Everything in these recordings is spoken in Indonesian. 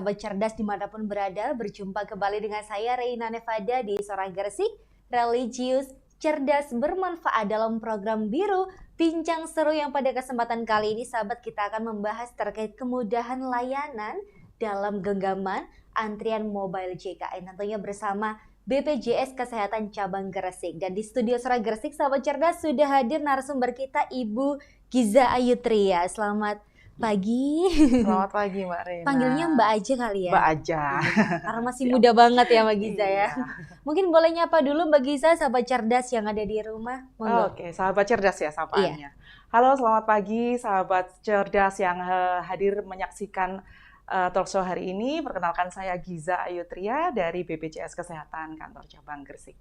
Sahabat cerdas dimanapun berada, berjumpa kembali dengan saya Reina Nevada di Suara Gresik, religius, cerdas, bermanfaat dalam program Biru, bincang seru yang pada kesempatan kali ini sahabat kita akan membahas terkait kemudahan layanan dalam genggaman antrian mobile JKN tentunya bersama BPJS Kesehatan Cabang Gresik. Dan di studio Suara Gresik sahabat cerdas sudah hadir narasumber kita Ibu Giza Ayutria. Selamat pagi. Selamat pagi Mbak Rena. Panggilnya Mbak aja kali ya? Mbak aja. Karena masih muda banget ya Mbak Giza ya. Iya. Mungkin boleh nyapa dulu Mbak Giza, sahabat cerdas yang ada di rumah. Monggo. Oke, sahabat cerdas ya sapaannya. Halo, selamat pagi sahabat cerdas yang hadir menyaksikan talkshow hari ini. Perkenalkan saya Giza Ayutria dari BPJS Kesehatan Kantor Cabang Gresik.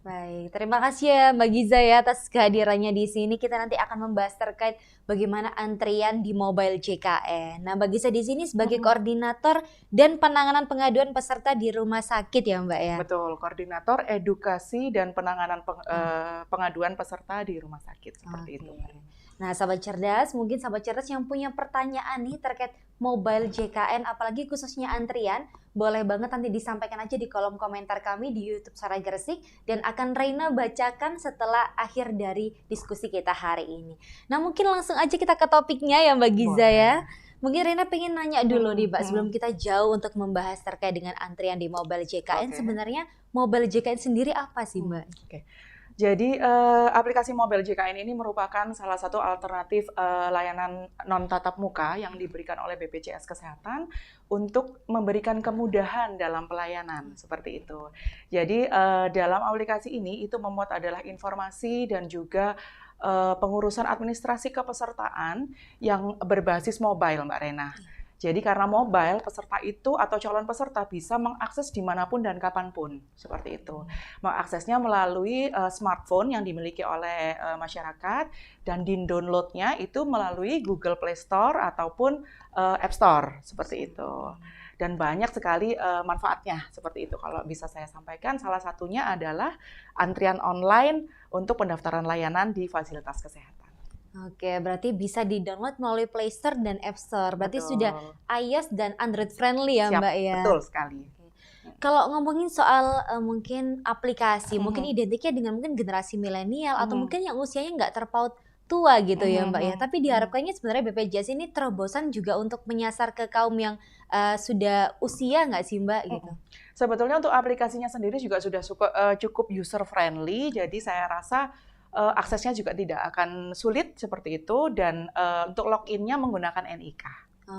Baik, terima kasih ya Mbak Giza ya atas kehadirannya di sini. Kita nanti akan membahas terkait bagaimana antrian di mobile JKN. Nah, Mbak Giza di sini sebagai koordinator dan penanganan pengaduan peserta di rumah sakit ya Mbak ya? Betul, koordinator edukasi dan penanganan pengaduan peserta di rumah sakit seperti itu. Nah, sahabat cerdas, mungkin sahabat cerdas yang punya pertanyaan nih terkait mobile JKN, apalagi khususnya antrian, boleh banget nanti disampaikan aja di kolom komentar kami di YouTube Suara Gresik dan akan Reina bacakan setelah akhir dari diskusi kita hari ini. Nah, mungkin langsung aja kita ke topiknya ya Mbak Giza ya. Mungkin Reina pengen nanya dulu nih Mbak, sebelum kita jauh untuk membahas terkait dengan antrian di mobile JKN, sebenarnya mobile JKN sendiri apa sih Mbak? Jadi aplikasi mobile JKN ini merupakan salah satu alternatif layanan non tatap muka yang diberikan oleh BPJS Kesehatan untuk memberikan kemudahan dalam pelayanan seperti itu. Jadi dalam aplikasi ini itu memuat adalah informasi dan juga pengurusan administrasi kepesertaan yang berbasis mobile, Mbak Rena. Jadi karena mobile, peserta itu atau calon peserta bisa mengakses dimanapun dan kapanpun, seperti itu. Mengaksesnya melalui smartphone yang dimiliki oleh masyarakat dan di-downloadnya itu melalui Google Play Store ataupun App Store, seperti itu. Dan banyak sekali manfaatnya, seperti itu. Kalau bisa saya sampaikan, salah satunya adalah antrian online untuk pendaftaran layanan di fasilitas kesehatan. Oke, berarti bisa di-download melalui Play Store dan App Store. Berarti sudah iOS dan Android friendly ya, Mbak ya? Betul sekali. Kalau ngomongin soal mungkin aplikasi, mungkin identiknya dengan mungkin generasi milenial atau mungkin yang usianya nggak terpaut tua gitu ya, Mbak ya. Tapi diharapkannya sebenarnya BPJS ini terobosan juga untuk menyasar ke kaum yang sudah usia nggak sih, Mbak gitu? Sebetulnya untuk aplikasinya sendiri juga sudah cukup user friendly. Jadi saya rasa aksesnya juga tidak akan sulit seperti itu dan untuk login-nya menggunakan NIK.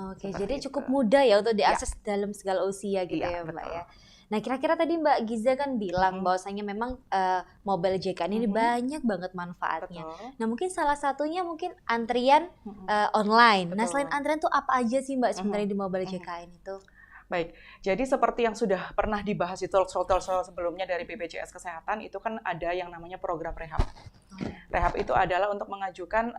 Oke, jadi cukup mudah ya untuk diakses dalam segala usia gitu ya Mbak ya. Nah, kira-kira tadi Mbak Giza kan bilang bahwasanya memang mobile JKN ini banyak banget manfaatnya. Nah, mungkin salah satunya mungkin antrian online. Nah, selain antrian tuh apa aja sih Mbak sebenarnya di mobile JKN itu? Baik, jadi seperti yang sudah pernah dibahas di talkshow sebelumnya dari BPJS Kesehatan, itu kan ada yang namanya program rehab. Rehab itu adalah untuk mengajukan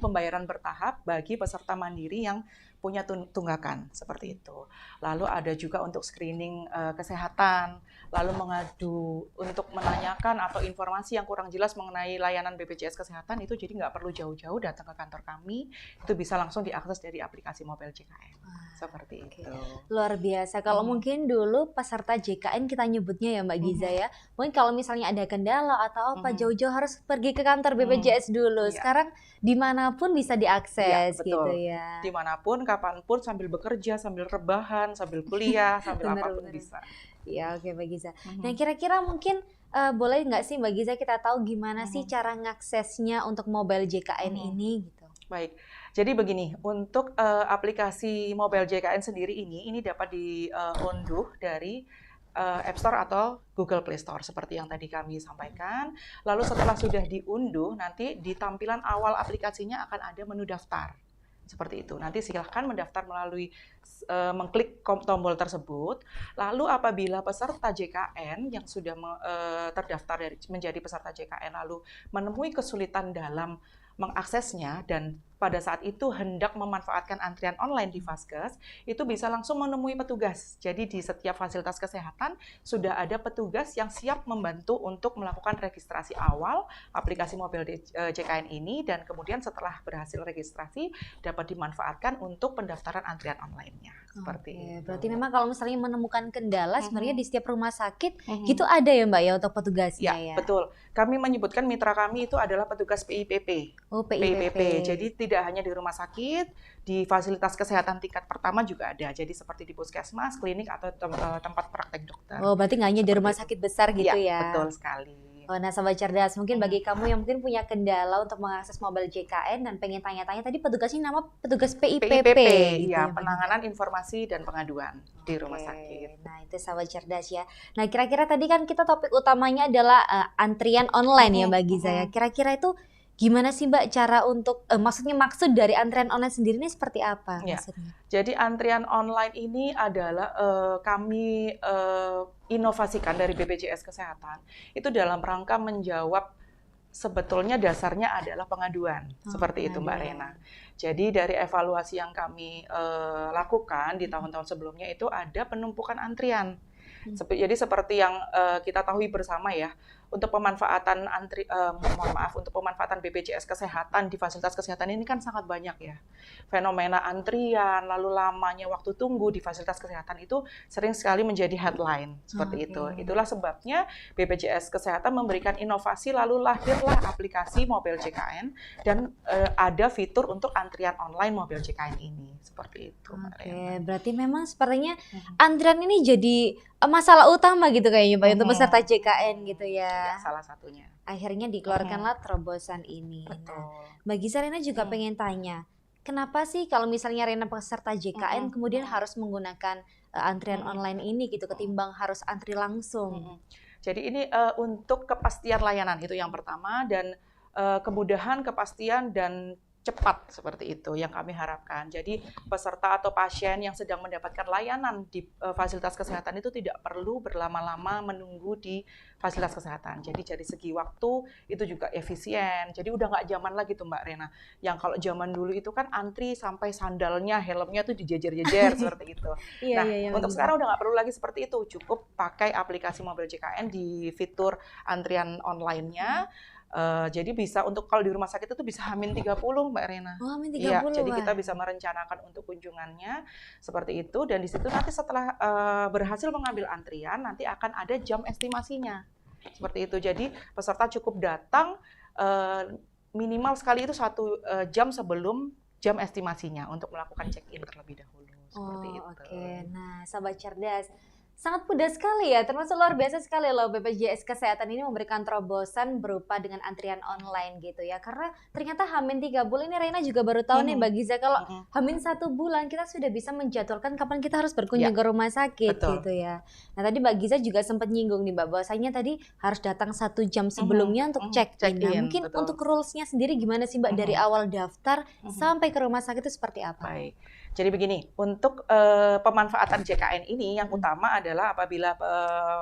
pembayaran bertahap bagi peserta mandiri yang punya tunggakan seperti itu. Lalu ada juga untuk screening kesehatan, lalu mengadu untuk menanyakan atau informasi yang kurang jelas mengenai layanan BPJS Kesehatan itu jadi nggak perlu jauh-jauh datang ke kantor kami, itu bisa langsung diakses dari aplikasi mobile JKN. Seperti itu. Luar biasa. Kalau mungkin dulu peserta JKN kita nyebutnya ya Mbak Giza ya, mungkin kalau misalnya ada kendala atau apa jauh-jauh harus pergi ke kantor BPJS dulu. Sekarang dimanapun bisa diakses gitu ya. Dimanapun, kapanpun, sambil bekerja, sambil rebahan, sambil kuliah, sambil apapun bisa. Ya, oke Mbak Giza. Nah, kira-kira mungkin boleh nggak sih Mbak Giza kita tahu gimana sih cara ngaksesnya untuk mobile JKN ini gitu? Baik, jadi begini, untuk aplikasi mobile JKN sendiri ini dapat diunduh dari App Store atau Google Play Store seperti yang tadi kami sampaikan. Lalu setelah sudah diunduh, nanti di tampilan awal aplikasinya akan ada menu daftar. Seperti itu. Nanti silahkan mendaftar melalui mengklik tombol tersebut. Lalu apabila peserta JKN yang sudah terdaftar menjadi peserta JKN lalu menemui kesulitan dalam mengaksesnya dan pada saat itu hendak memanfaatkan antrian online di Vaskes, itu bisa langsung menemui petugas. Jadi di setiap fasilitas kesehatan sudah ada petugas yang siap membantu untuk melakukan registrasi awal aplikasi mobil JKN ini, dan kemudian setelah berhasil registrasi dapat dimanfaatkan untuk pendaftaran antrian online-nya. Seperti itu. Berarti memang kalau misalnya menemukan kendala sebenarnya di setiap rumah sakit gitu ada ya Mbak ya untuk petugasnya ya? Betul. Kami menyebutkan mitra kami itu adalah petugas PIPP. Oh, PIPP. Jadi tidak hanya di rumah sakit, di fasilitas kesehatan tingkat pertama juga ada. Jadi seperti di puskesmas, klinik, atau tempat praktek dokter. Oh, berarti nggak hanya di rumah sakit besar gitu ya? Betul sekali. Oh, nah Sobat Cerdas, mungkin bagi kamu yang mungkin punya kendala untuk mengakses mobil JKN dan pengen tanya-tanya, tadi petugasnya nama petugas PIPP gitu ya, penanganan informasi dan pengaduan di rumah sakit. Nah, itu Sobat Cerdas ya. Nah, kira-kira tadi kan kita topik utamanya adalah antrian online ya Mbak Giza ya. Kira-kira itu gimana sih Mbak cara untuk, maksud dari antrian online sendiri ini seperti apa maksudnya? Jadi antrian online ini adalah kami inovasikan dari BPJS Kesehatan itu dalam rangka menjawab, sebetulnya dasarnya adalah pengaduan, seperti itu Mbak Rena. Jadi dari evaluasi yang kami lakukan di tahun-tahun sebelumnya itu ada penumpukan antrian. Jadi seperti yang kita tahu bersama ya, untuk pemanfaatan untuk pemanfaatan BPJS Kesehatan di fasilitas kesehatan ini kan sangat banyak ya. Fenomena antrian, lalu lamanya waktu tunggu di fasilitas kesehatan itu sering sekali menjadi headline seperti itu. Itulah sebabnya BPJS Kesehatan memberikan inovasi, lalu lahirlah aplikasi mobil JKN dan ada fitur untuk antrian online mobil JKN ini. Seperti itu. Berarti memang sepertinya antrian ini jadi masalah utama gitu kayaknya Pak untuk peserta JKN gitu ya. Salah satunya. Akhirnya dikeluarkanlah terobosan ini. Betul. Nah, bagi Rena juga pengen tanya, kenapa sih kalau misalnya Rena peserta JKN kemudian harus menggunakan antrian online ini gitu ketimbang harus antri langsung? Jadi ini untuk kepastian layanan itu yang pertama, dan kemudahan, kepastian, dan cepat seperti itu yang kami harapkan. Jadi peserta atau pasien yang sedang mendapatkan layanan di fasilitas kesehatan itu tidak perlu berlama-lama menunggu di fasilitas kesehatan. Jadi dari segi waktu itu juga efisien. Jadi udah nggak zaman lagi tuh Mbak Rena. Yang kalau zaman dulu itu kan antri sampai sandalnya, helmnya tuh dijejer-jejer seperti itu. Untuk sekarang udah nggak perlu lagi seperti itu. Cukup pakai aplikasi mobil JKN di fitur antrian online-nya. Jadi bisa untuk kalau di rumah sakit itu bisa H-30 Mbak Rena. Oh, H-30. Iya, jadi kita bisa merencanakan untuk kunjungannya seperti itu, dan di situ nanti setelah berhasil mengambil antrian nanti akan ada jam estimasinya. Seperti itu. Jadi peserta cukup datang minimal sekali itu 1 jam sebelum jam estimasinya untuk melakukan check-in terlebih dahulu. Seperti itu. Nah, Sobat Cerdas, sangat mudah sekali ya, termasuk luar biasa sekali loh BPJS Kesehatan ini memberikan terobosan berupa dengan antrian online gitu ya. Karena ternyata H-3 bulan ini Reina juga baru tahu nih Mbak Giza kalau H-1 bulan kita sudah bisa menjadwalkan kapan kita harus berkunjung ke rumah sakit gitu ya. Nah tadi Mbak Giza juga sempat nyinggung nih Mbak, bahwasanya tadi harus datang 1 jam sebelumnya untuk check-in. Nah, mungkin untuk rules-nya sendiri gimana sih Mbak dari awal daftar sampai ke rumah sakit itu seperti apa? Baik. Jadi begini, untuk pemanfaatan JKN ini yang utama adalah apabila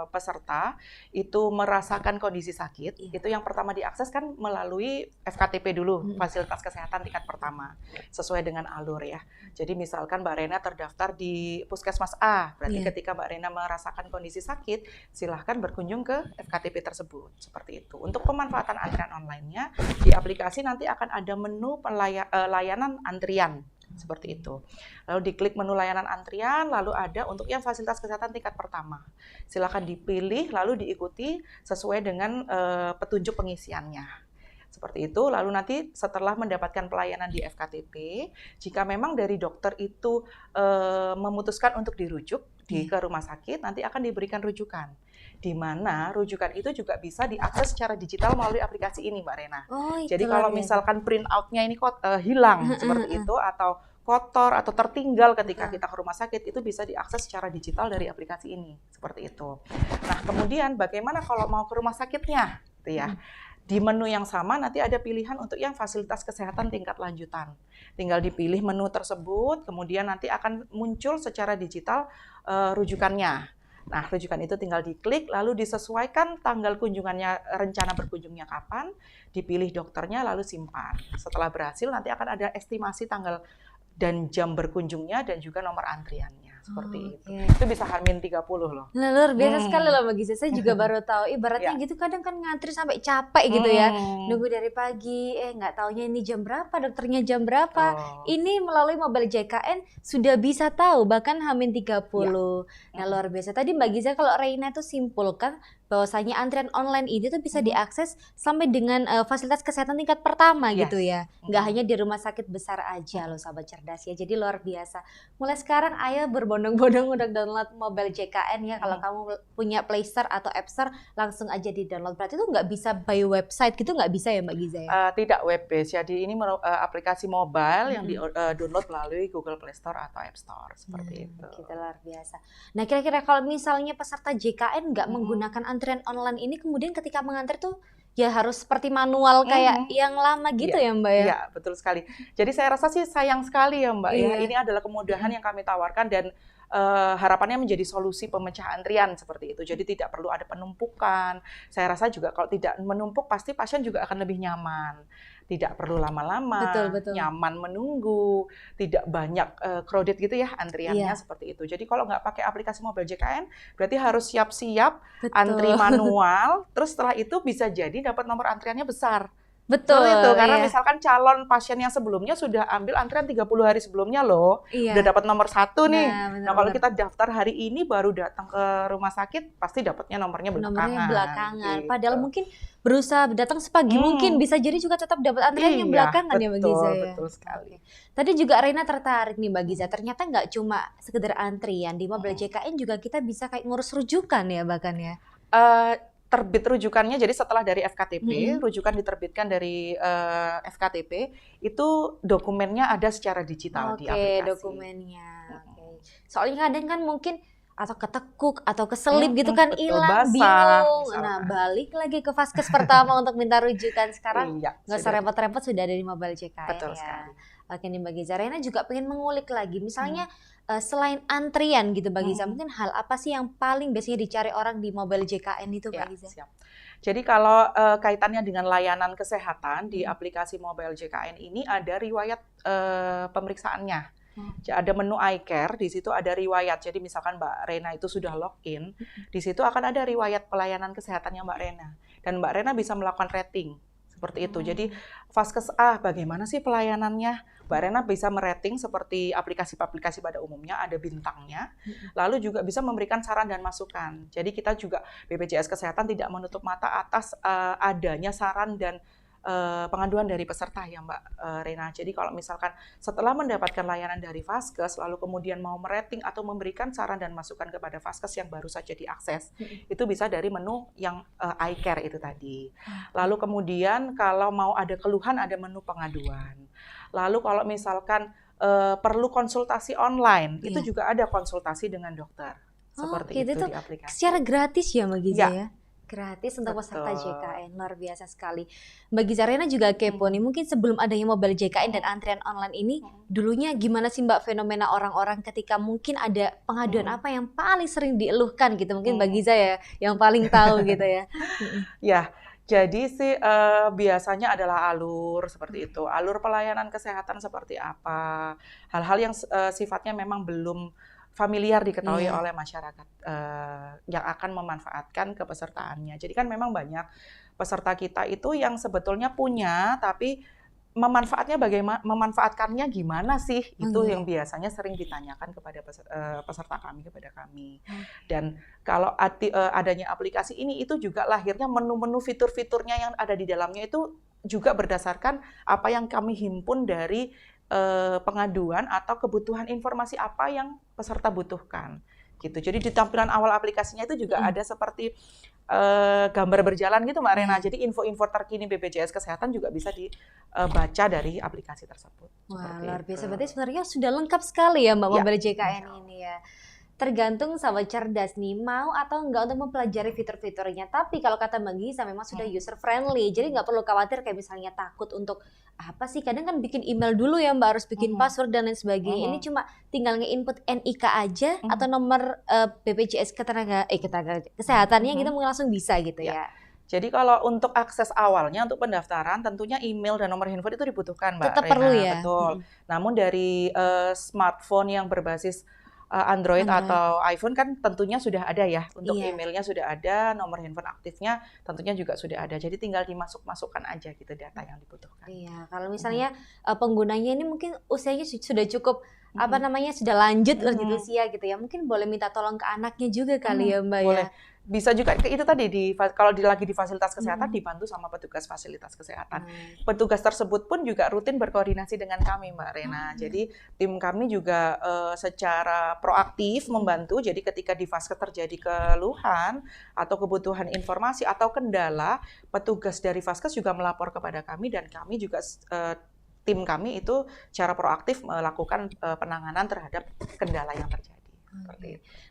peserta itu merasakan kondisi sakit, itu yang pertama diakses kan melalui FKTP dulu, fasilitas kesehatan tingkat pertama, sesuai dengan alur ya. Jadi misalkan Mbak Rena terdaftar di Puskesmas A, berarti ketika Mbak Rena merasakan kondisi sakit, silahkan berkunjung ke FKTP tersebut, seperti itu. Untuk pemanfaatan antrian online-nya, di aplikasi nanti akan ada menu layanan antrian, seperti itu. Lalu diklik menu layanan antrian, lalu ada untuk yang fasilitas kesehatan tingkat pertama. Silakan dipilih, lalu diikuti sesuai dengan petunjuk pengisiannya. Seperti itu, lalu nanti setelah mendapatkan pelayanan di FKTP, jika memang dari dokter itu memutuskan untuk dirujuk ke rumah sakit, nanti akan diberikan rujukan. Di mana rujukan itu juga bisa diakses secara digital melalui aplikasi ini, Mbak Rena. Jadi kalau misalkan print out-nya ini hilang seperti itu, atau kotor atau tertinggal ketika kita ke rumah sakit, itu bisa diakses secara digital dari aplikasi ini, seperti itu. Nah, kemudian bagaimana kalau mau ke rumah sakitnya, gitu ya? Di menu yang sama nanti ada pilihan untuk yang fasilitas kesehatan tingkat lanjutan. Tinggal dipilih menu tersebut, kemudian nanti akan muncul secara digital rujukannya. Nah, rujukan itu tinggal diklik, lalu disesuaikan tanggal kunjungannya, rencana berkunjungnya kapan, dipilih dokternya, lalu simpan. Setelah berhasil, nanti akan ada estimasi tanggal dan jam berkunjungnya dan juga nomor antriannya. Seperti itu. Itu bisa H-30 loh. Nah, luar biasa sekali loh Mbak Giza. Saya juga baru tahu. Ibaratnya gitu kadang kan ngantri sampai capek gitu ya. Nunggu dari pagi, nggak taunya ini jam berapa, dokternya jam berapa. Ini melalui mobile JKN sudah bisa tahu, bahkan H-30. Nah, luar biasa. Tadi Mbak Giza kalau Reina itu simpulkan bahwasanya antrian online ini tuh bisa diakses sampai dengan fasilitas kesehatan tingkat pertama gitu ya. Nggak hanya di rumah sakit besar aja loh sahabat cerdas ya. Jadi luar biasa. Mulai sekarang ayo berbondong-bondong untuk download mobile JKN ya. Kalau kamu punya Play Store atau App Store langsung aja di download. Berarti itu nggak bisa by website gitu, nggak bisa ya Mbak Giza ya? Tidak web based. Jadi ini aplikasi mobile yang di download melalui Google Play Store atau App Store seperti itu. Kita luar biasa. Nah kira-kira kalau misalnya peserta JKN nggak menggunakan antrian online ini, kemudian ketika mengantar tuh ya harus seperti manual kayak yang lama gitu ya Mbak ya? Iya, betul sekali. Jadi saya rasa sih sayang sekali ya Mbak ya. Ini adalah kemudahan yang kami tawarkan dan harapannya menjadi solusi pemecah antrian seperti itu. Jadi tidak perlu ada penumpukan. Saya rasa juga kalau tidak menumpuk pasti pasien juga akan lebih nyaman. Tidak perlu lama-lama, nyaman menunggu, tidak banyak crowded gitu ya antriannya seperti itu. Jadi kalau nggak pakai aplikasi mobile JKN, berarti harus siap-siap antri manual, terus setelah itu bisa jadi dapat nomor antriannya besar. Betul itu, karena misalkan calon pasien yang sebelumnya sudah ambil antrian 30 hari sebelumnya loh, udah dapat nomor 1 nih. Nah kalau kita daftar hari ini baru datang ke rumah sakit, pasti dapatnya nomornya belakangan. Gitu. Padahal mungkin berusaha datang sepagi mungkin, bisa jadi juga tetap dapat antrian yang belakangan ya Mbak Giza ya? Betul sekali. Tadi juga Reina tertarik nih Mbak Giza, ternyata nggak cuma sekedar antrian, di mobile JKN juga kita bisa kayak ngurus rujukan ya bahkan ya? Terbit rujukannya, jadi setelah dari FKTP, rujukan diterbitkan dari FKTP, itu dokumennya ada secara digital di aplikasi. Dokumennya. Soalnya kadang kan mungkin atau ketekuk atau keselip gitu kan, hilang, bingung. Nah balik lagi ke vaskes pertama untuk minta rujukan. Sekarang nggak usah repot-repot, sudah ada di mobile JKN. Betul sekali. Oke nih Mbak Giza, Reina juga pengen mengulik lagi, misalnya selain antrian gitu Mbak Giza, mungkin hal apa sih yang paling biasanya dicari orang di mobile JKN itu Mbak Giza? Siap. Jadi kalau kaitannya dengan layanan kesehatan di aplikasi mobile JKN ini ada riwayat pemeriksaannya. Ada menu iCare, di situ ada riwayat. Jadi misalkan Mbak Reina itu sudah login, di situ akan ada riwayat pelayanan kesehatannya Mbak Reina. Dan Mbak Reina bisa melakukan rating. Seperti itu. Jadi Vaskes A bagaimana sih pelayanannya? Mbak Rena bisa merating seperti aplikasi-aplikasi pada umumnya, ada bintangnya. Lalu juga bisa memberikan saran dan masukan. Jadi kita juga BPJS Kesehatan tidak menutup mata atas adanya saran dan pengaduan dari peserta ya Mbak Rena. Jadi kalau misalkan setelah mendapatkan layanan dari Vaskes, lalu kemudian mau merating atau memberikan saran dan masukan kepada Vaskes yang baru saja diakses, itu bisa dari menu yang iCare itu tadi. Lalu kemudian kalau mau ada keluhan, ada menu pengaduan. Lalu kalau misalkan perlu konsultasi online, itu juga ada konsultasi dengan dokter. Seperti itu di aplikasi. Secara gratis ya Mbak Giza ya? Gratis untuk peserta JKN, luar biasa sekali. Mbak Giza, Rena juga kepo nih, mungkin sebelum adanya mobile JKN dan antrian online ini, dulunya gimana sih Mbak fenomena orang-orang ketika mungkin ada pengaduan apa yang paling sering dieluhkan gitu, mungkin Mbak Giza ya yang paling tahu gitu ya. Ya, jadi sih biasanya adalah alur seperti itu, alur pelayanan kesehatan seperti apa, hal-hal yang sifatnya memang belum familiar diketahui oleh masyarakat yang akan memanfaatkan kepesertaannya. Jadi kan memang banyak peserta kita itu yang sebetulnya punya, tapi memanfaatkannya gimana sih? Itu yang biasanya sering ditanyakan kepada peserta kami, kepada kami. Dan kalau adanya aplikasi ini, itu juga lahirnya menu-menu fitur-fiturnya yang ada di dalamnya itu juga berdasarkan apa yang kami himpun dari pengaduan atau kebutuhan informasi apa yang peserta butuhkan gitu. Jadi di tampilan awal aplikasinya itu juga ada seperti gambar berjalan gitu Mbak Rena. Jadi info-info terkini BPJS Kesehatan juga bisa dibaca dari aplikasi tersebut. Wah, luar biasa. Berarti sebenarnya sudah lengkap sekali ya Mbak mobile JKN ini ya. tergantung sahabat cerdas nih mau atau enggak untuk mempelajari fitur-fiturnya. Tapi kalau kata Mbak Giza memang sudah user friendly, jadi nggak perlu khawatir kayak misalnya takut untuk apa sih? Kadang kan bikin email dulu ya Mbak, harus bikin password dan lain sebagainya. Ini cuma tinggal nge-input NIK aja atau nomor BPJS ketenaga kesehatannya kita mungkin langsung bisa gitu ya. Jadi kalau untuk akses awalnya untuk pendaftaran tentunya email dan nomor handphone itu dibutuhkan Mbak Tetap Rena. perlu ya. Betul. Namun dari smartphone yang berbasis Android atau iPhone kan tentunya sudah ada ya. Untuk emailnya sudah ada, nomor handphone aktifnya tentunya juga sudah ada. Jadi tinggal dimasukkan aja gitu data yang dibutuhkan. Iya, kalau misalnya penggunanya ini mungkin usianya sudah cukup sudah lanjut lanjut usia gitu ya. Mungkin boleh minta tolong ke anaknya juga kali ya Mbak boleh. ya. Bisa juga itu tadi kalau lagi di fasilitas kesehatan dibantu sama petugas fasilitas kesehatan. Petugas tersebut pun juga rutin berkoordinasi dengan kami Mbak Rena. Jadi tim kami juga secara proaktif membantu. Jadi ketika di Vaskes terjadi keluhan atau kebutuhan informasi atau kendala, petugas dari Vaskes juga melapor kepada kami dan kami juga tim kami itu secara proaktif melakukan penanganan terhadap kendala yang terjadi.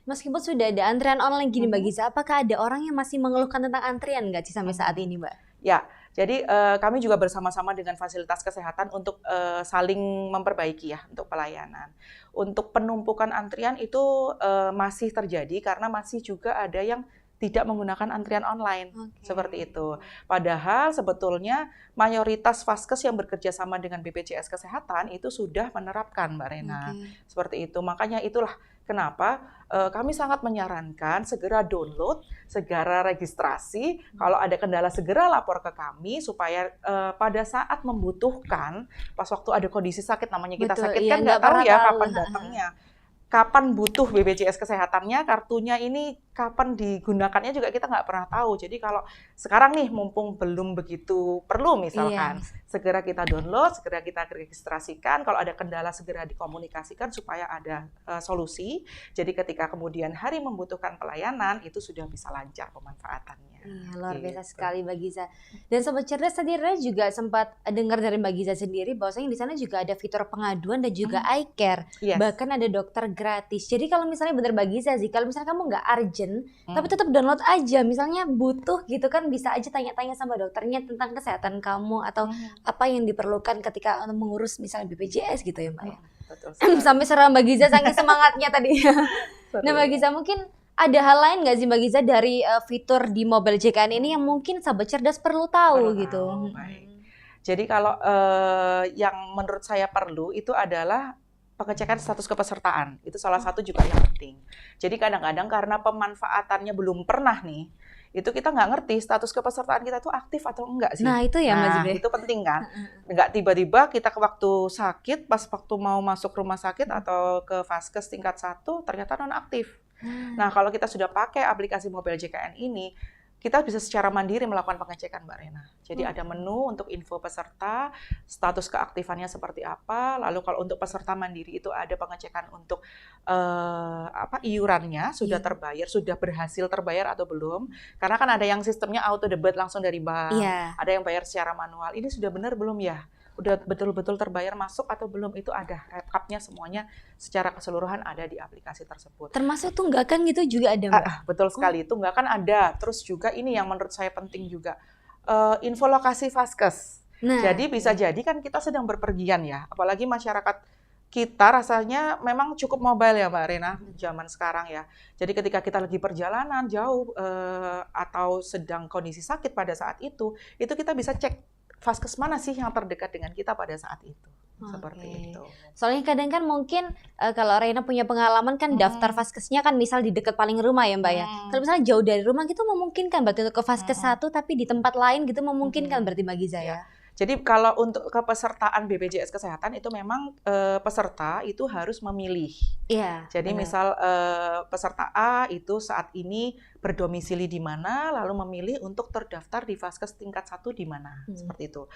Meskipun sudah ada antrian online gini Mbak Giza, apakah ada orang yang masih mengeluhkan tentang antrian nggak sih sampai saat ini Mbak? Ya, jadi kami juga bersama-sama dengan fasilitas kesehatan untuk saling memperbaiki ya untuk pelayanan. Untuk penumpukan antrian itu masih terjadi karena masih juga ada yang tidak menggunakan antrian online, seperti itu. Padahal sebetulnya mayoritas Vaskes yang bekerja sama dengan BPJS Kesehatan itu sudah menerapkan Mbak Rena, seperti itu. Makanya itulah kenapa kami sangat menyarankan segera download, segera registrasi, kalau ada kendala segera lapor ke kami supaya pada saat membutuhkan, pas waktu ada kondisi sakit namanya kita sakit kan nggak tahu ya kapan datangnya. Kapan butuh BPJS Kesehatannya, kartunya ini kapan digunakannya juga kita nggak pernah tahu. Jadi kalau sekarang nih mumpung belum begitu perlu misalkan, segera kita download, segera kita registrasikan, kalau ada kendala segera dikomunikasikan supaya ada solusi. Jadi ketika kemudian hari membutuhkan pelayanan, itu sudah bisa lancar pemanfaatannya. Iya, luar biasa sekali Mbak Giza. Dan Sobat Cerdas tadi Rena juga sempat dengar dari Mbak Giza sendiri bahwasanya di sana juga ada fitur pengaduan dan juga iCare. Bahkan ada dokter gratis. Jadi kalau misalnya benar Mbak Giza sih, kalau misalnya kamu nggak urgent, tapi tetap download aja. Misalnya butuh gitu kan, bisa aja tanya-tanya sama dokternya tentang kesehatan kamu atau apa yang diperlukan ketika mengurus misalnya BPJS gitu ya Mbak ya. Betul. Sampai serang Mbak Giza saking semangatnya tadi. Nah Mbak Giza, mungkin ada hal lain nggak sih Mbak Giza dari fitur di Mobile JKN ini yang mungkin Sahabat Cerdas perlu tahu gitu? Baik. Jadi kalau yang menurut saya perlu itu adalah pengecekan status kepesertaan. Itu salah satu juga yang penting. Jadi kadang-kadang karena pemanfaatannya belum pernah nih, itu kita nggak ngerti status kepesertaan kita itu aktif atau enggak sih. Nah itu ya Mbak Giza. Itu penting kan. Nggak tiba-tiba kita waktu sakit, pas waktu mau masuk rumah sakit atau ke Vaskes tingkat 1, ternyata non-aktif. Nah, kalau kita sudah pakai aplikasi Mobile JKN ini, kita bisa secara mandiri melakukan pengecekan Mbak Rena. Jadi ada menu untuk info peserta, status keaktifannya seperti apa, lalu kalau untuk peserta mandiri itu ada pengecekan untuk iurannya sudah terbayar, sudah berhasil terbayar atau belum. Karena kan ada yang sistemnya auto debit langsung dari bank, ada yang bayar secara manual. Ini sudah benar belum ya? Udah betul-betul terbayar masuk atau belum, itu ada rekapnya semuanya secara keseluruhan ada di aplikasi tersebut. Termasuk tunggakan gitu juga ada Mbak? Betul sekali, tunggakan ada. Terus juga ini yang menurut saya penting juga, info lokasi Vaskes. Jadi bisa jadi kan kita sedang berpergian ya, apalagi masyarakat kita rasanya memang cukup mobile ya Mbak Rena, zaman sekarang ya. Jadi ketika kita lagi perjalanan jauh atau sedang kondisi sakit pada saat itu kita bisa cek Vaskes mana sih yang terdekat dengan kita pada saat itu. Seperti itu. Soalnya kadang kan mungkin kalau Rena punya pengalaman kan daftar Vaskesnya kan misal di dekat paling rumah ya Mbak ya. Kalau misalnya jauh dari rumah gitu memungkinkan berarti untuk ke Vaskes satu tapi di tempat lain gitu memungkinkan berarti Mbak Giza ya. Jadi kalau untuk kepesertaan BPJS Kesehatan itu memang peserta itu harus memilih. Jadi misal peserta A itu saat ini berdomisili di mana, lalu memilih untuk terdaftar di Vaskes tingkat 1 di mana, seperti itu.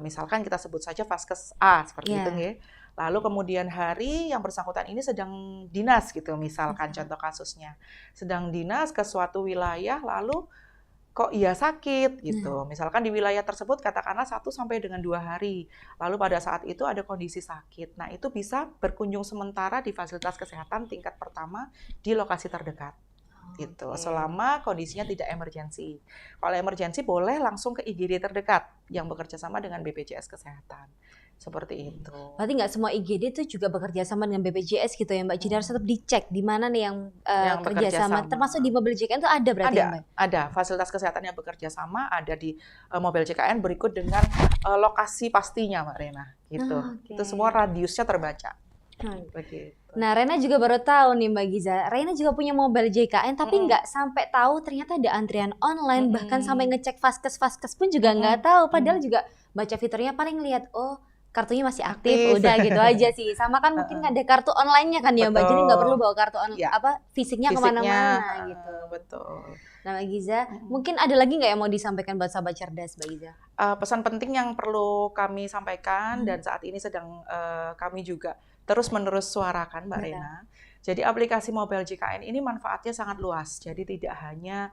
Misalkan kita sebut saja Vaskes A seperti itu ya. Lalu kemudian hari yang bersangkutan ini sedang dinas gitu, misalkan contoh kasusnya. Sedang dinas ke suatu wilayah lalu kok iya sakit Nah. gitu. Misalkan di wilayah tersebut katakanlah 1 sampai dengan 2 hari. Lalu pada saat itu ada kondisi sakit. Nah, itu bisa berkunjung sementara di fasilitas kesehatan tingkat pertama di lokasi terdekat gitu. Oke. Selama kondisinya tidak emergensi. Kalau emergensi boleh langsung ke IGD terdekat yang bekerja sama dengan BPJS Kesehatan. Seperti itu. Berarti nggak semua IGD itu juga bekerja sama dengan BPJS gitu ya Mbak? Jadi harus tetap dicek di mana nih yang Yang kerja bekerja sama. sama. Termasuk di mobil JKN itu ada berarti ya Mbak? Ada fasilitas kesehatan yang bekerja sama, ada di mobil JKN berikut dengan lokasi pastinya Mbak Rena gitu. Oke. Itu semua radiusnya terbaca. Hmm. Begitu. Nah, Rena juga baru tahu nih Mbak Giza. Rena juga punya mobil JKN tapi nggak sampai tahu ternyata ada antrian online, bahkan sampai ngecek vaskes pun juga nggak tahu. Padahal juga baca fiturnya paling lihat, oh kartunya masih aktif, udah gitu aja sih. Sama kan mungkin ada kartu online-nya kan ya Mbak, jadi nggak perlu bawa kartu fisiknya kemana-mana gitu. Betul. Nah Mbak Giza, mungkin ada lagi nggak yang mau disampaikan buat sahabat cerdas Mbak Giza? Pesan penting yang perlu kami sampaikan dan saat ini sedang kami juga terus-menerus suarakan Mbak Rena. Jadi aplikasi mobil JKN ini manfaatnya sangat luas. Jadi tidak hanya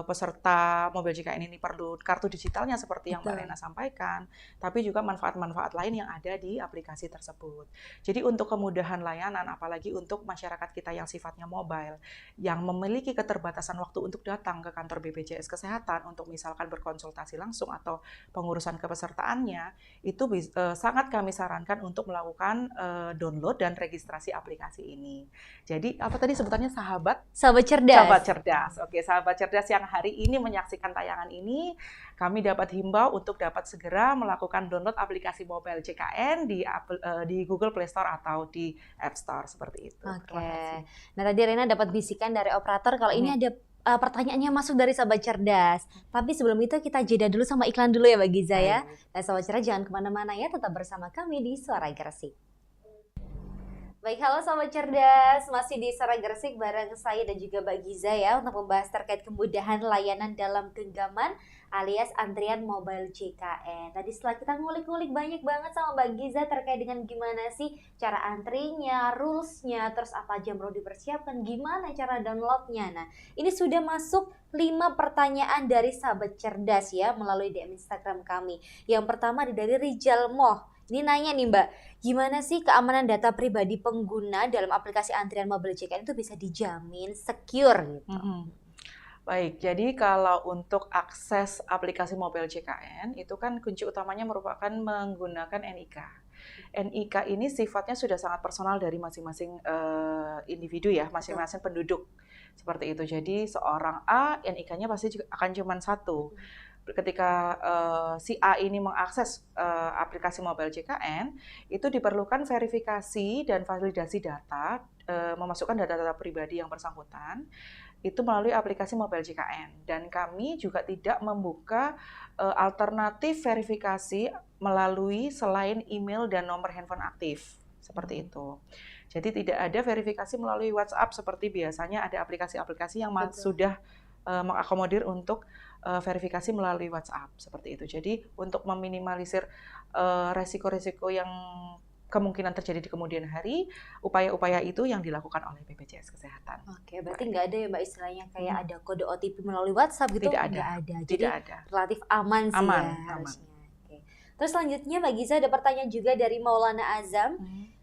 peserta mobil JKN ini perlu kartu digitalnya seperti yang Mbak Rena sampaikan, tapi juga manfaat-manfaat lain yang ada di aplikasi tersebut. Jadi untuk kemudahan layanan, apalagi untuk masyarakat kita yang sifatnya mobile, yang memiliki keterbatasan waktu untuk datang ke kantor BPJS Kesehatan untuk misalkan berkonsultasi langsung atau pengurusan kepesertaannya, itu sangat kami sarankan untuk melakukan download dan registrasi aplikasi ini. Jadi apa tadi sebutannya sahabat cerdas. Sahabat cerdas. Oke, sahabat cerdas yang hari ini menyaksikan tayangan ini, kami dapat himbau untuk dapat segera melakukan download aplikasi mobile JKN di Google Play Store atau di App Store seperti itu. Oke. Nah tadi Rena dapat bisikan dari operator kalau ini ada pertanyaannya masuk dari sahabat cerdas. Tapi sebelum itu kita jeda dulu sama iklan dulu ya Mbak Giza ya. Nah sahabat cerdas jangan kemana-mana ya, tetap bersama kami di Suara Gresik. Baik, halo Sobat Cerdas, masih di Suara Gresik bareng saya dan juga Mbak Giza ya untuk membahas terkait kemudahan layanan dalam genggaman alias antrian mobil JKN. Tadi setelah kita ngulik-ngulik banyak banget sama Mbak Giza terkait dengan gimana sih cara antrinya, rules-nya, terus apa aja yang perlu dipersiapkan, gimana cara download-nya. Nah, ini sudah masuk 5 pertanyaan dari Sahabat Cerdas ya melalui DM Instagram kami. Yang pertama dari Rijal Moh. Ini nanya nih Mbak, gimana sih keamanan data pribadi pengguna dalam aplikasi antrian mobil JKN itu bisa dijamin secure gitu? Baik, jadi kalau untuk akses aplikasi mobil JKN itu kan kunci utamanya merupakan menggunakan NIK. NIK ini sifatnya sudah sangat personal dari masing-masing individu ya, masing-masing penduduk seperti itu. Jadi seorang A, NIK-nya pasti akan cuma satu. Ketika si A ini mengakses aplikasi mobil JKN, itu diperlukan verifikasi dan validasi data, memasukkan data-data pribadi yang bersangkutan, itu melalui aplikasi mobil JKN. Dan kami juga tidak membuka alternatif verifikasi melalui selain email dan nomor handphone aktif, seperti itu. Jadi tidak ada verifikasi melalui WhatsApp seperti biasanya ada aplikasi-aplikasi yang sudah mengakomodir untuk verifikasi melalui WhatsApp seperti itu. Jadi untuk meminimalisir resiko-resiko yang kemungkinan terjadi di kemudian hari, upaya-upaya itu yang dilakukan oleh BPJS Kesehatan. Oke, berarti nggak ada ya Mbak istilahnya kayak ada kode OTP melalui WhatsApp gitu? Tidak ada. Jadi tidak ada. relatif aman sih ya harusnya. Oke. Terus selanjutnya Mbak Giza ada pertanyaan juga dari Maulana Azam.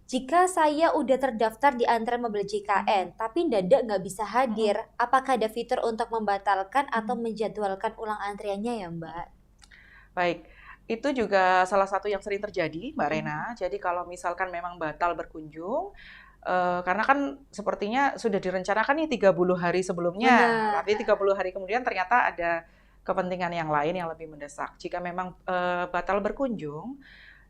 Jika saya udah terdaftar di antrian mobil JKN, tapi mendadak nggak bisa hadir, apakah ada fitur untuk membatalkan atau menjadwalkan ulang antriannya ya Mbak? Baik, itu juga salah satu yang sering terjadi Mbak Rena. Jadi kalau misalkan memang batal berkunjung, karena kan sepertinya sudah direncanakan nih 30 hari sebelumnya, tapi 30 hari kemudian ternyata ada kepentingan yang lain yang lebih mendesak. Jika memang batal berkunjung,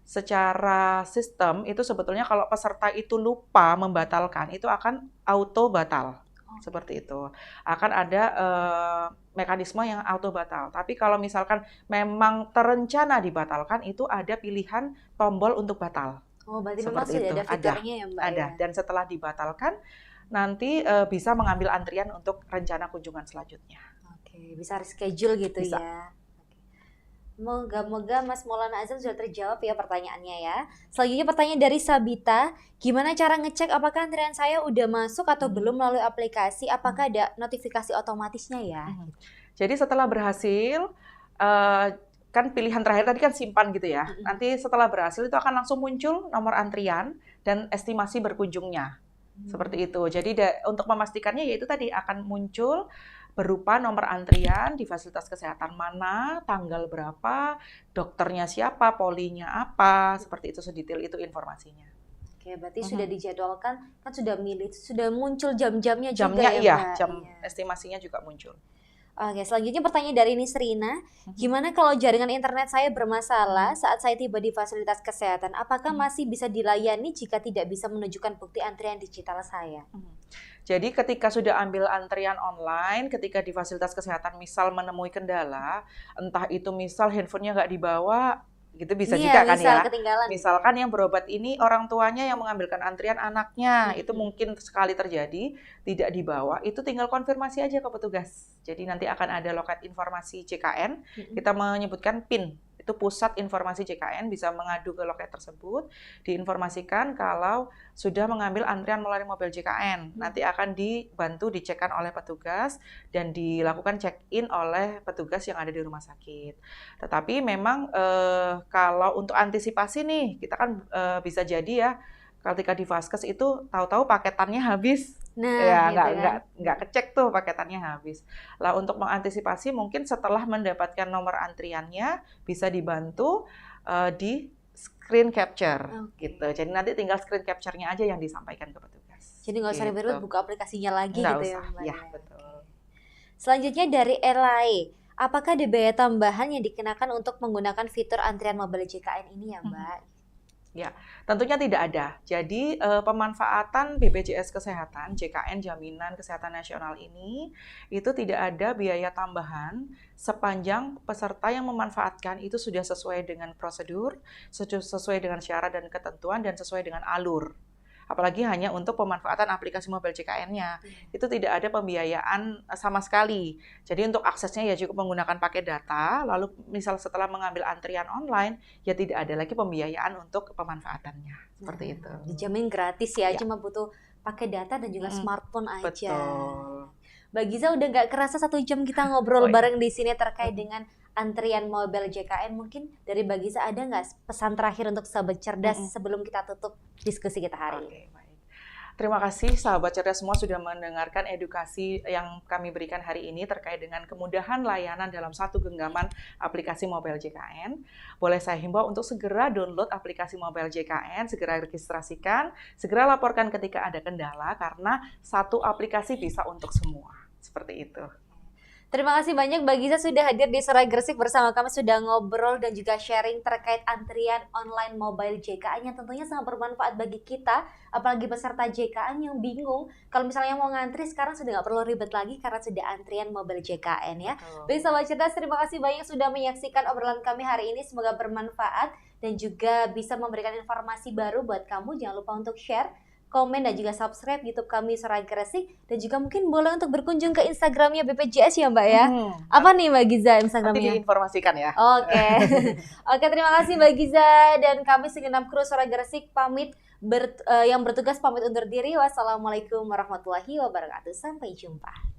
secara sistem itu sebetulnya kalau peserta itu lupa membatalkan, itu akan auto batal. Seperti itu. Akan ada mekanisme yang auto batal. Tapi kalau misalkan memang terencana dibatalkan, itu ada pilihan tombol untuk batal. Oh, berarti memang sudah ada fiturnya ya Mbak? Ada. Dan setelah dibatalkan, nanti bisa mengambil antrian untuk rencana kunjungan selanjutnya. Oke, bisa reschedule gitu ya. Moga-moga Mas Maulana Azam sudah terjawab ya pertanyaannya ya. Selanjutnya pertanyaan dari Sabita, gimana cara ngecek apakah antrian saya udah masuk atau belum melalui aplikasi? Apakah ada notifikasi otomatisnya ya? Jadi setelah berhasil, kan pilihan terakhir tadi kan simpan gitu ya. Nanti setelah berhasil itu akan langsung muncul nomor antrian dan estimasi berkunjungnya. Seperti itu. Jadi untuk memastikannya yaitu tadi akan muncul berupa nomor antrian di fasilitas kesehatan mana, tanggal berapa, dokternya siapa, polinya apa, seperti itu, sedetail itu informasinya. Oke, berarti sudah dijadwalkan, kan sudah milih, sudah muncul jam-jamnya juga Jamnya ya, iya, Mbak? jam estimasinya juga muncul. Oke, selanjutnya pertanyaan dari Nisrina, gimana kalau jaringan internet saya bermasalah saat saya tiba di fasilitas kesehatan? Apakah masih bisa dilayani jika tidak bisa menunjukkan bukti antrian digital saya? Jadi ketika sudah ambil antrian online, ketika di fasilitas kesehatan misal menemui kendala, entah itu misal handphonenya nggak dibawa, gitu bisa juga kan ya. Ketinggalan. Misalkan yang berobat ini orang tuanya yang mengambilkan antrian anaknya, itu mungkin sekali terjadi, tidak dibawa, itu tinggal konfirmasi aja ke petugas. Jadi nanti akan ada loket informasi JKN, kita menyebutkan PIN, itu pusat informasi JKN, bisa mengadu ke loket tersebut, diinformasikan kalau sudah mengambil antrian melalui mobil JKN, nanti akan dibantu dicekkan oleh petugas dan dilakukan check-in oleh petugas yang ada di rumah sakit. Tetapi memang kalau untuk antisipasi nih, kita kan bisa jadi ya, ketika di Vaskes itu tahu-tahu paketannya habis. Nah, ya gitu nggak kecek tuh paketannya habis. Lah untuk mengantisipasi mungkin setelah mendapatkan nomor antriannya bisa dibantu di screen capture gitu. Jadi nanti tinggal screen capture-nya aja yang disampaikan ke petugas. Jadi nggak usah ribet buka aplikasinya lagi nggak gitu usah. ya, Mbak. Ya, betul. Selanjutnya dari Elai, apakah ada biaya tambahan yang dikenakan untuk menggunakan fitur antrian mobil JKN ini ya, Mbak? Ya, tentunya tidak ada. Jadi pemanfaatan BPJS Kesehatan, JKN Jaminan Kesehatan Nasional ini, itu tidak ada biaya tambahan sepanjang peserta yang memanfaatkan itu sudah sesuai dengan prosedur, sesuai dengan syarat dan ketentuan, dan sesuai dengan alur. Apalagi hanya untuk pemanfaatan aplikasi mobil JKN-nya. Itu tidak ada pembiayaan sama sekali. Jadi untuk aksesnya ya cukup menggunakan paket data, lalu misal setelah mengambil antrian online, ya tidak ada lagi pembiayaan untuk pemanfaatannya. Seperti itu. Dijamin gratis ya, cuma butuh pakai data dan juga smartphone aja. Betul. Mbak Giza udah nggak kerasa 1 jam kita ngobrol bareng di sini terkait dengan antrian mobil JKN. Mungkin dari Mbak Giza ada nggak pesan terakhir untuk sahabat cerdas sebelum kita tutup diskusi kita hari ini? Baik. Terima kasih sahabat cerdas semua sudah mendengarkan edukasi yang kami berikan hari ini terkait dengan kemudahan layanan dalam satu genggaman aplikasi mobil JKN. Boleh saya himbau untuk segera download aplikasi mobil JKN, segera registrasikan, segera laporkan ketika ada kendala karena satu aplikasi bisa untuk semua. Seperti itu. Terima kasih banyak Mbak Giza sudah hadir di Suara Gresik bersama kami, sudah ngobrol dan juga sharing terkait antrian online mobile JKN yang tentunya sangat bermanfaat bagi kita, apalagi peserta JKN yang bingung kalau misalnya mau ngantri sekarang sudah nggak perlu ribet lagi karena sudah antrian mobile JKN ya. Baik sahabat cerdas, terima kasih banyak sudah menyaksikan obrolan kami hari ini, semoga bermanfaat dan juga bisa memberikan informasi baru buat kamu. Jangan lupa untuk share, komen, dan juga subscribe YouTube kami Suara Gresik, dan juga mungkin boleh untuk berkunjung ke Instagramnya BPJS ya Mbak ya. Apa nih Mbak Giza Instagramnya? Nanti diinformasikan ya. Oke. Oke, terima kasih Mbak Giza dan kami segenap kru Suara Gresik pamit yang bertugas pamit undur diri. Wassalamualaikum warahmatullahi wabarakatuh. Sampai jumpa.